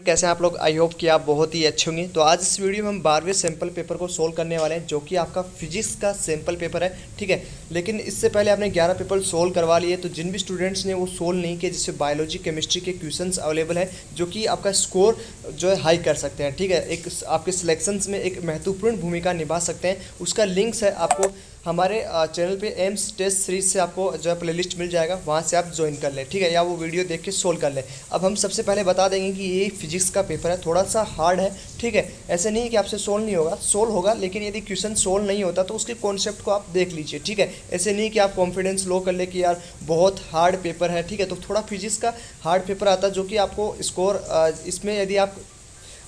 कैसे हैं आप लोग। आई होप कि आप बहुत ही अच्छे होंगे। तो आज इस वीडियो में हम 12वें सैम्पल पेपर को सोल्व करने वाले हैं, जो कि आपका फिजिक्स का सैम्पल पेपर है। ठीक है, लेकिन इससे पहले आपने 11 पेपर सोल्व करवा लिए। तो जिन भी स्टूडेंट्स ने वो सोल्व नहीं किए, जिससे बायोलॉजी केमिस्ट्री के क्वेश्चंस अवेलेबल है, जो कि आपका स्कोर जो है हाई कर सकते हैं। ठीक है, एक आपके सिलेक्शंस में एक महत्वपूर्ण भूमिका निभा सकते हैं। उसका लिंक्स है आपको हमारे चैनल पे एम्स टेस्ट सीरीज से आपको जो है प्लेलिस्ट मिल जाएगा, वहाँ से आप ज्वाइन कर लें। ठीक है, या वो वीडियो देख के सोल्व कर लें। अब हम सबसे पहले बता देंगे कि ये फिजिक्स का पेपर है, थोड़ा सा हार्ड है। ठीक है, ऐसे नहीं कि आपसे सोल्व नहीं होगा, सोल्व होगा, लेकिन यदि क्वेश्चन सोल्व नहीं होता तो उसके कॉन्सेप्ट को आप देख लीजिए। ठीक है, ऐसे नहीं कि आप कॉन्फिडेंस लो कर ले कि यार बहुत हार्ड पेपर है। ठीक है, तो थोड़ा फिजिक्स का हार्ड पेपर आता है, जो कि आपको स्कोर इसमें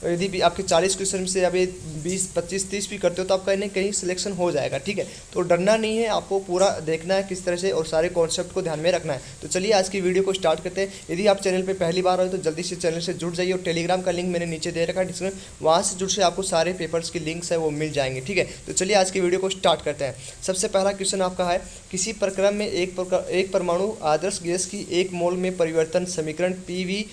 यदि भी आपके 40 क्वेश्चन से अभी 20, 25, 30 भी करते हो तो आपका कहीं ना कहीं सिलेक्शन हो जाएगा। ठीक है, तो डरना नहीं है, आपको पूरा देखना है किस तरह से और सारे कॉन्सेप्ट को ध्यान में रखना है। तो चलिए आज की वीडियो को स्टार्ट करते हैं। यदि आप चैनल पे पहली बार हो तो जल्दी से चैनल से जुड़ जाइए, और टेलीग्राम का लिंक मैंने नीचे दे रखा है डिस्क्रिप्शन, वहाँ से जुड़ से आपको सारे पेपर्स की लिंक्स है वो मिल जाएंगे। ठीक है, तो चलिए आज की वीडियो को स्टार्ट करते हैं। सबसे पहला क्वेश्चन आपका है, किसी प्रक्रम में एक परमाणु आदर्श गैस की 1 मोल में परिवर्तन समीकरण PV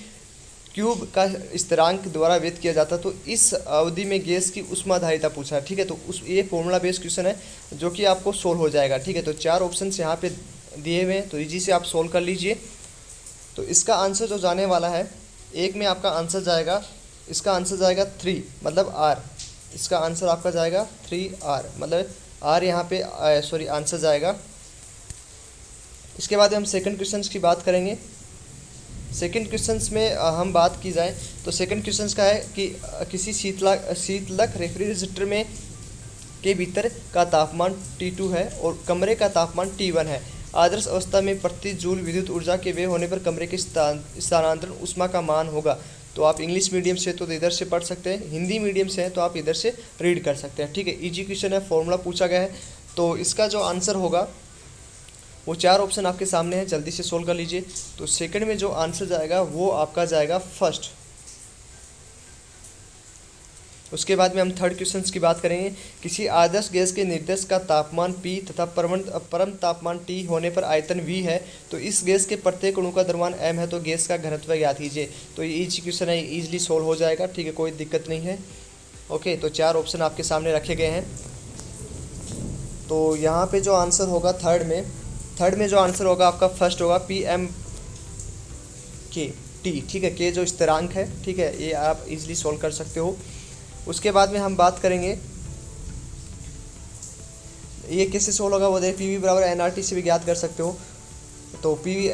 क्यूब का स्थिरांक द्वारा व्यक्त किया जाता है। तो इस अवधि में गैस की ऊष्माधारिता पूछा है। ठीक है, तो ये फॉर्मूला बेस्ड क्वेश्चन है, जो कि आपको सोल्व हो जाएगा। ठीक है, तो 4 ऑप्शंस यहाँ पे दिए हुए हैं, तो इजी से आप सोल्व कर लीजिए। तो इसका आंसर जो जाने वाला है, एक में आपका आंसर जाएगा, इसका आंसर जाएगा 3 मतलब R। इसका आंसर आपका जाएगा 3R मतलब R यहाँ पे सॉरी आंसर जाएगा। इसके बाद हम सेकंड क्वेश्चन की बात करेंगे। सेकंड क्वेश्चंस में हम बात की जाए तो सेकंड क्वेश्चंस का है कि किसी शीतलक रेफ्रिजरेटर में के भीतर का तापमान T2 है और कमरे का तापमान T1 है। आदर्श अवस्था में प्रति जूल विद्युत ऊर्जा के व्यय होने पर कमरे के स्थानांतरण ऊष्मा का मान होगा। तो आप इंग्लिश मीडियम से तो इधर से पढ़ सकते हैं, हिंदी मीडियम से हैं तो आप इधर से रीड कर सकते हैं। ठीक है, इजी क्वेश्चन है, फॉर्मूला पूछा गया है। तो इसका जो आंसर होगा वो 4 ऑप्शन आपके सामने हैं, जल्दी से सोल्व कर लीजिए। तो सेकंड में जो आंसर जाएगा वो आपका जाएगा फर्स्ट। उसके बाद में हम थर्ड क्वेश्चन की बात करेंगे। किसी आदर्श गैस के निर्देश का तापमान P तथा परम तापमान T होने पर आयतन V है। तो इस गैस के प्रत्येक अणु का द्रव्यमान m है, तो गैस का घनत्व ज्ञात कीजिए। तो ये इजी क्वेश्चन है, ईजिली सोल्व हो जाएगा। ठीक है, कोई दिक्कत नहीं है। ओके, तो 4 ऑप्शन आपके सामने रखे गए हैं। तो यहाँ पे जो आंसर होगा थर्ड में जो आंसर होगा आपका फर्स्ट होगा PMK T। ठीक है, के जो स्थिरांक है, ठीक है, ये आप इजीली सोल्व कर सकते हो। उसके बाद में हम बात करेंगे ये कैसे सोल्व होगा, वो देख PV बराबर nRT से भी ज्ञात कर सकते हो। तो PV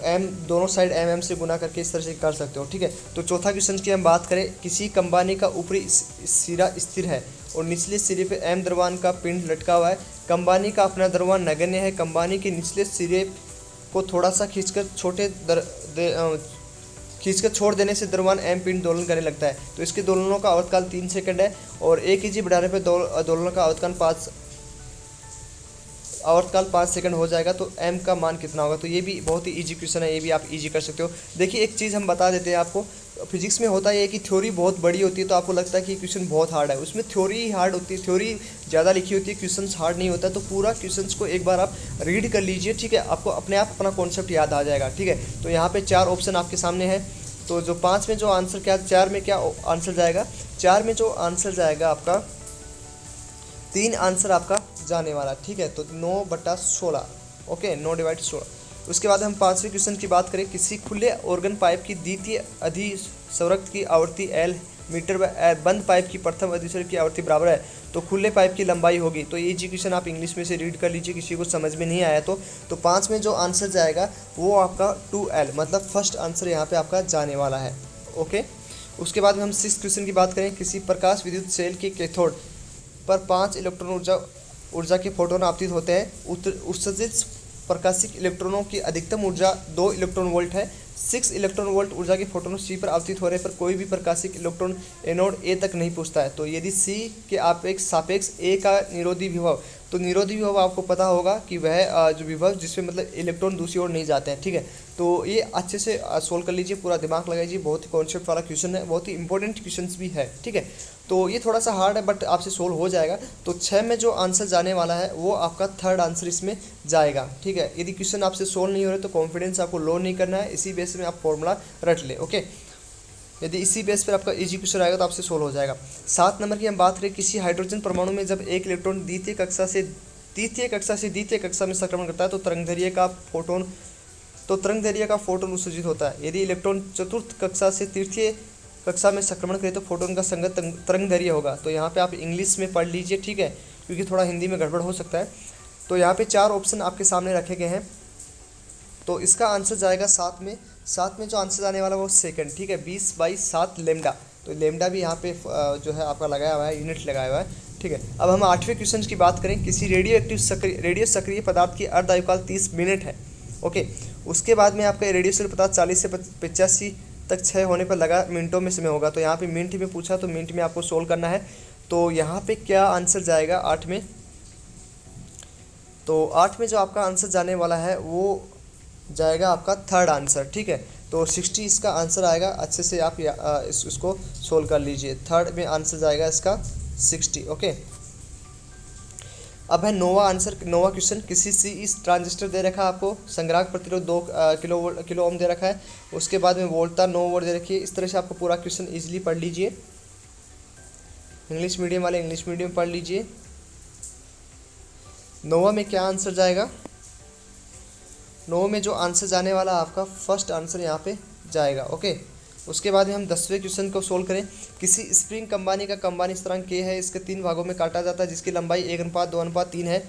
m दोनों साइड m से गुना करके इस तरह से कर सकते हो। ठीक है, तो चौथा क्वेश्चन की हम बात करें, किसी कंबानी का ऊपरी सिरा स्थिर है और निचले सिरे पे m द्रव्यमान का पिंड लटका हुआ है। कंबानी का अपना द्रव्यमान नगण्य है। कंबानी के निचले सिरे को थोड़ा सा खींचकर छोड़ देने से द्रव्यमान m पिंड दोलन करने लगता है। तो इसके दोलनों का आवर्तकाल 3 सेकंड है, और 1 kg बढ़ाने पर दोलनों का आवर्तकाल 5 सेकंड हो जाएगा। तो m का मान कितना होगा। तो ये भी बहुत ही इजी क्वेश्चन है, ये भी आप इजी कर सकते हो। देखिए एक चीज़ हम बता देते हैं आपको, फिजिक्स में होता है कि थ्योरी बहुत बड़ी होती है, तो आपको लगता है कि क्वेश्चन बहुत हार्ड है। उसमें थ्योरी ही हार्ड होती है, थ्योरी ज़्यादा लिखी होती है, क्वेश्चन हार्ड नहीं होता। तो पूरा क्वेश्चन को एक बार आप रीड कर लीजिए। ठीक है, आपको अपने आप अपना कॉन्सेप्ट याद आ जाएगा। ठीक है, तो यहाँ पर 4 ऑप्शन आपके सामने है। तो जो 5 में जो आंसर क्या, 4 में क्या आंसर जाएगा, 4 में जो आंसर जाएगा आपका 3 आंसर आपका जाने वाला। ठीक है, तो 9/16। ओके, 9/16। उसके बाद हम 5वें क्वेश्चन की बात करें, किसी खुले ऑर्गन पाइप की द्वितीय अधिस्वरक्त की आवृत्ति L मीटर बंद पाइप की प्रथम अधिस्वरक्त की आवृत्ति बराबर है, तो खुले पाइप की लंबाई होगी। तो ये जी क्वेश्चन आप इंग्लिश में से रीड कर लीजिए, किसी को समझ में नहीं आया तो 5 में जो आंसर जाएगा वो आपका 2L मतलब फर्स्ट आंसर यहाँ पे आपका जाने वाला है। ओके, उसके बाद में हम 6th क्वेश्चन की बात करें, किसी प्रकाश विद्युत सेल के कैथोड पर 5 इलेक्ट्रॉन ऊर्जा के फोटोन आपतित होते हैं। उत्सर्जित प्रकाशिक इलेक्ट्रॉनों की अधिकतम ऊर्जा 2 इलेक्ट्रॉन वोल्ट है। 6 इलेक्ट्रॉन वोल्ट ऊर्जा के फोटोन C पर आपतित होने पर कोई भी प्रकाशिक इलेक्ट्रॉन एनोड A तक नहीं पहुंचता है। तो यदि C के सापेक्ष A का निरोधी विभव, तो निरोधी विभव आपको पता होगा कि वह जो विभव जिसमें मतलब इलेक्ट्रॉन दूसरी ओर नहीं जाते हैं। ठीक है, तो ये अच्छे से सोल्व कर लीजिए, पूरा दिमाग लगाइए, बहुत ही कॉन्सेप्ट वाला क्वेश्चन है, बहुत ही इंपॉर्टेंट क्वेश्चन भी है। ठीक है, तो ये थोड़ा सा हार्ड है बट आपसे सोल्व हो जाएगा। तो 6 में जो आंसर जाने वाला है वो आपका थर्ड आंसर इसमें जाएगा। ठीक है, यदि क्वेश्चन आपसे सोल्व नहीं हो रहे तो कॉन्फिडेंस आपको लो नहीं करना है, इसी बेस में आप फॉर्मूला रट ले। ओके, यदि इसी बेस पर आपका इजी क्वेश्चन आएगा तो आपसे सोल्व हो जाएगा। 7 नंबर की हम बात करें, किसी हाइड्रोजन परमाणु में जब एक इलेक्ट्रॉन द्वितीय कक्षा से द्वितीय कक्षा में संक्रमण करता है तो तरंगदैर्घ्य का फोटोन उत्सर्जित होता है। यदि इलेक्ट्रॉन चतुर्थ कक्षा से तृतीय कक्षा में संक्रमण करे तो फोटोन का संगत तरंगदैर्घ्य होगा। तो यहाँ पे आप इंग्लिश में पढ़ लीजिए, ठीक है, क्योंकि थोड़ा हिंदी में गड़बड़ हो सकता है। तो यहाँ पे 4 ऑप्शन आपके सामने रखे गए हैं, तो इसका आंसर जाएगा 7 में। 7 में जो आंसर आने वाला वो सेकंड, ठीक है, 20/7 लेमडा। तो लेमडा भी यहाँ पे जो है आपका लगाया हुआ है, यूनिट लगाया हुआ है, ठीक है। अब हम 8वें क्वेश्चन की बात करें, किसी रेडियो सक्रिय पदार्थ की अर्ध आयुकाल 30 मिनट है, ओके। उसके बाद में आपका रेडियो पदार्थ 40 से 85 तक क्षय होने पर लगा मिनटों में समय होगा। तो यहाँ पे मिनट में पूछा, तो मिनट में आपको सोल्व करना है। तो यहाँ पे क्या आंसर जाएगा 8 में? तो 8 में जो आपका आंसर जाने वाला है वो जाएगा आपका थर्ड आंसर, ठीक है। तो 60 इसका आंसर आएगा। अच्छे से आप इसको सोल्व कर लीजिए। थर्ड में आंसर जाएगा इसका 60, ओके। अब है नोवा क्वेश्चन, किसी CE ट्रांजिस्टर दे रखा है आपको, संग्राहक प्रतिरोध 2 किलो ओम दे रखा है, उसके बाद में वोल्टा 9 वोल्ट दे रखी है। इस तरह से आपको पूरा क्वेश्चन इजीली पढ़ लीजिए। इंग्लिश मीडियम वाले इंग्लिश मीडियम पढ़ लीजिए। नोवा में क्या आंसर जाएगा? नोवा में जो आंसर जाने वाला आपका फर्स्ट आंसर यहाँ पे जाएगा, ओके। उसके बाद में हम 10वें क्वेश्चन को सोल्व करें, किसी स्प्रिंग कंबानी का कंबानी स्थिरांक K है, इसके 3 भागों में काटा जाता है, जिसकी लंबाई 1:2:3 है,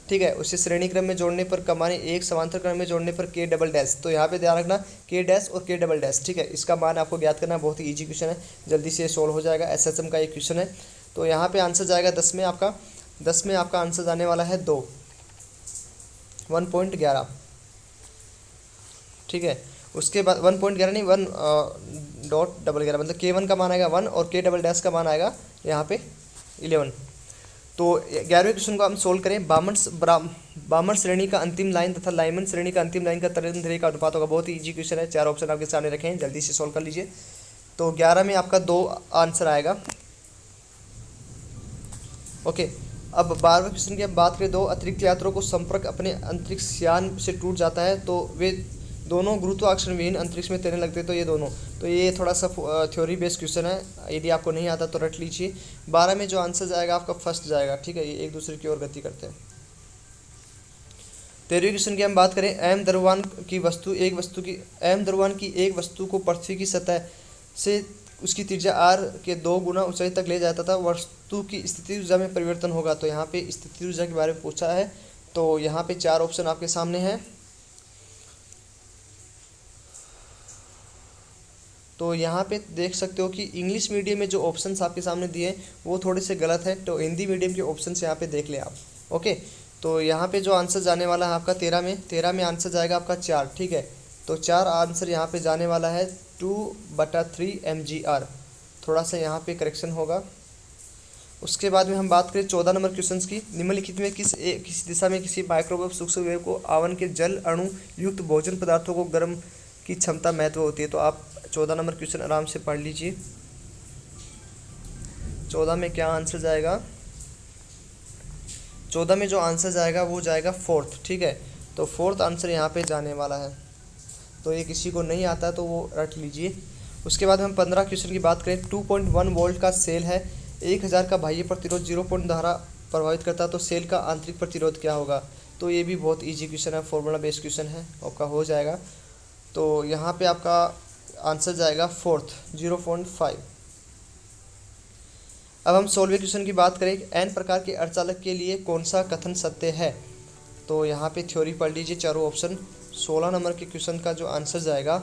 ठीक है। उसे श्रेणी क्रम में जोड़ने पर कंबानी 1, समांतर क्रम में जोड़ने पर K डबल डैश। तो यहाँ पे ध्यान रखना K डैश और K डबल डैश, ठीक है। इसका मान आपको ज्ञात करना, बहुत ही ईजी क्वेश्चन है, जल्दी से सोल्व हो जाएगा। SHM का एक क्वेश्चन है। तो यहाँ पे आंसर जाएगा 10 में आपका आंसर जाने वाला है 2, 1.11, ठीक है। उसके बाद 1.11 नहीं, 1.11 मतलब K1 का मान आएगा 1 और K डबल डैश का मान आएगा यहाँ पे 11। तो 11वें क्वेश्चन को हम सोल्व करें, बामर श्रेणी का अंतिम लाइन तथा लाइमन श्रेणी का अंतिम लाइन का तरंगदैर्घ्य का अनुपात होगा। बहुत ही ईजी क्वेश्चन है, 4 ऑप्शन आपके सामने रखे हैं, जल्दी से सोल्व कर लीजिए। तो 11 में आपका 2 आंसर आएगा, ओके। अब 12वें क्वेश्चन की हम बात करें, 2 अतिरिक्त यात्रियों को संपर्क अपने अंतरिक्ष यान से टूट जाता है, तो वे दोनों गुरुत्वाकर्षण विहीन अंतरिक्ष में तैरने लगते हैं। तो ये दोनों, तो ये थोड़ा सा थ्योरी बेस्ड क्वेश्चन है, यदि आपको नहीं आता तो रट लीजिए। 12 में जो आंसर जाएगा आपका फर्स्ट जाएगा, ठीक है। ये एक दूसरे की ओर गति करते हैं। 13वें क्वेश्चन की हम बात करें, एम द्रव्यमान की एक वस्तु को पृथ्वी की सतह से उसकी त्रिज्या r के 2 गुना ऊंचाई तक ले जाता था, वस्तु की स्थिति ऊर्जा में परिवर्तन होगा। तो यहाँ पे स्थिति ऊर्जा के बारे में पूछा है। तो यहाँ पे 4 ऑप्शन आपके सामने हैं। तो यहाँ पे देख सकते हो कि इंग्लिश मीडियम में जो ऑप्शंस आपके सामने दिए हैं वो थोड़े से गलत है, तो हिंदी मीडियम के ऑप्शंस यहाँ पे देख लें आप, ओके। तो यहाँ पे जो आंसर जाने वाला है आपका 13 में आंसर जाएगा आपका 4, ठीक है। तो 4 आंसर यहाँ पे जाने वाला है 2/3 mgr, थोड़ा सा यहाँ पे करेक्शन होगा। उसके बाद में हम बात करें 14 नंबर क्वेश्चन की, निम्नलिखित में किस दिशा में किसी माइक्रोवेव सूक्ष्मवेव को आवन के जल अणु युक्त भोजन पदार्थों को गर्म की क्षमता महत्व होती है। तो आप 14 नंबर क्वेश्चन आराम से पढ़ लीजिए। 14 में क्या आंसर जाएगा? 14 में जो आंसर जाएगा वो जाएगा 4th, ठीक है। तो 4th आंसर यहाँ पे जाने वाला है। तो ये किसी को नहीं आता तो वो रट लीजिए। उसके बाद हम 15 क्वेश्चन की बात करें, 2.1 वोल्ट का सेल है, 1000 का बाह्य प्रतिरोध 0 धारा प्रभावित करता है, तो सेल का आंतरिक प्रतिरोध क्या होगा? तो ये भी बहुत इजी क्वेश्चन है, फॉर्मूला बेस्ड क्वेश्चन है, आपका हो जाएगा। तो यहाँ पे आपका आंसर जाएगा 4th, 0.5। अब हम 16वें क्वेश्चन की बात करें, n प्रकार के अर्धचालक के लिए कौन सा कथन सत्य है? तो यहाँ पे थ्योरी पढ़ लीजिए, चारों ऑप्शन। 16 नंबर के क्वेश्चन का जो आंसर जाएगा,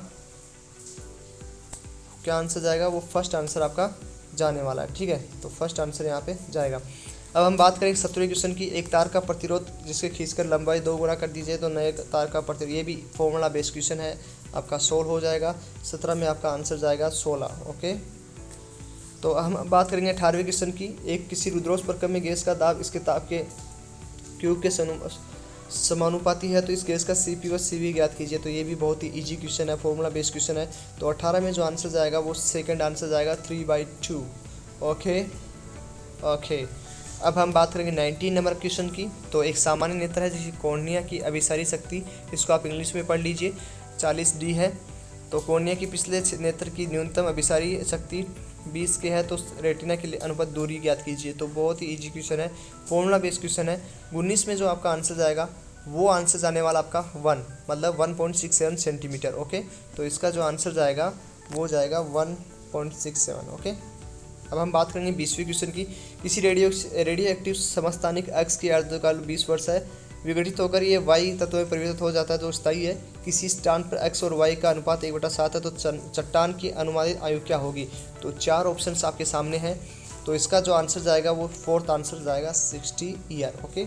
क्या आंसर जाएगा? वो फर्स्ट आंसर आपका जाने वाला है, ठीक है। तो फर्स्ट आंसर यहाँ पे जाएगा। अब हम बात करें 17वें क्वेश्चन की, एक तार का प्रतिरोध जिसके खींचकर लंबाई 2 गुना कर दीजिए तो नए तार का प्रतिरोध, ये भी फॉर्मूला बेस्ड क्वेश्चन है, आपका सोल्व हो जाएगा। 17 में आपका आंसर जाएगा 16, ओके। तो हम बात करेंगे 18वें क्वेश्चन की, एक किसी रुद्रोष्म प्रक्रम में गैस का दाब इसके ताप के क्यूब के समानुपाती है, तो इस गैस का CP व CV ज्ञात कीजिए। तो ये भी बहुत ही इजी क्वेश्चन है, फॉर्मूला बेस्ड क्वेश्चन है। तो 18 में जो आंसर जाएगा वो सेकंड आंसर जाएगा 3/2, ओके ओके। अब हम बात करेंगे 19 नंबर क्वेश्चन की। तो एक सामान्य नेत्र है जिसकी कॉर्निया की अभिसारी शक्ति, इसको आप इंग्लिश में पढ़ लीजिए, 40D है। तो कॉर्निया की पिछले नेत्र की न्यूनतम अभिसारी शक्ति 20 के है, तो रेटिना के लिए अनुपात दूरी ज्ञात कीजिए। तो बहुत ही इजी क्वेश्चन है, फॉर्मूला बेस्ड क्वेश्चन है। 19 में जो आपका आंसर जाएगा वो आंसर जाने वाला आपका 1 मतलब 1.67 सेंटीमीटर। ओके, तो इसका जो आंसर जाएगा वो जाएगा 1.67। ओके, अब हम बात करेंगे 20वीं क्वेश्चन की। किसी रेडियो एक्टिव समस्थानिक अक्ष की आर्द्रकाल 20 वर्ष है, विघटित होकर ये वाई तत्व में परिवर्तित हो जाता है जो स्थायी है। किसी स्थान पर एक्स और वाई का अनुपात 1/7 है, तो चट्टान की अनुमानित आयु क्या होगी। तो 4 ऑप्शंस आपके सामने हैं, तो इसका जो आंसर जाएगा वो 4th आंसर जाएगा 60 ईयर। ओके,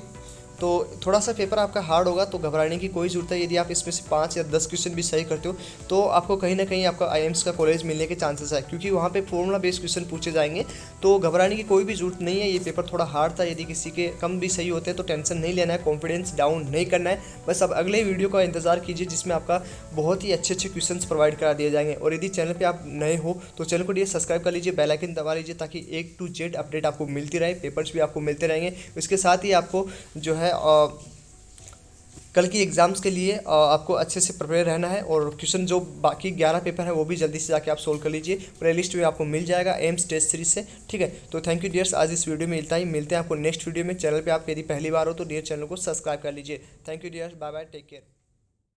तो थोड़ा सा पेपर आपका हार्ड होगा, तो घबराने की कोई ज़रूरत है। यदि आप इसमें से 5 या 10 क्वेश्चन भी सही करते हो तो आपको कहीं ना कहीं आपका आईएम्स का कॉलेज मिलने के चांसेस है, क्योंकि वहाँ पे फॉर्मूला बेस्ड क्वेश्चन पूछे जाएंगे। तो घबराने की कोई भी ज़रूरत नहीं है। ये पेपर थोड़ा हार्ड था, यदि किसी के कम भी सही होते हैं तो टेंशन नहीं लेना है, कॉन्फिडेंस डाउन नहीं करना है। बस अब अगले वीडियो का इंतजार कीजिए जिसमें आपका बहुत ही अच्छे अच्छे क्वेश्चन प्रोवाइड करा दिए जाएंगे। और यदि चैनल पर आप नए हो तो चैनल को सब्सक्राइब कर लीजिए, बेल आइकन दबा लीजिए, ताकि A to Z अपडेट आपको मिलती रहे, पेपर्स भी आपको मिलते रहेंगे। इसके साथ ही आपको जो है कल की एग्ज़ाम्स के लिए आपको अच्छे से प्रिपेयर रहना है। और क्वेश्चन जो बाकी 11 पेपर है वो भी जल्दी से जाके आप सोल्व कर लीजिए, प्लेलिस्ट में आपको मिल जाएगा एम्स टेस्ट सीरीज से। ठीक है, तो थैंक यू डियर्स, आज इस वीडियो में मिलते हैं आपको नेक्स्ट वीडियो में। चैनल पे आप यदि पहली बार हो तो डियर चैनल को सब्सक्राइब कर लीजिए। Thank you dears, bye bye, take care.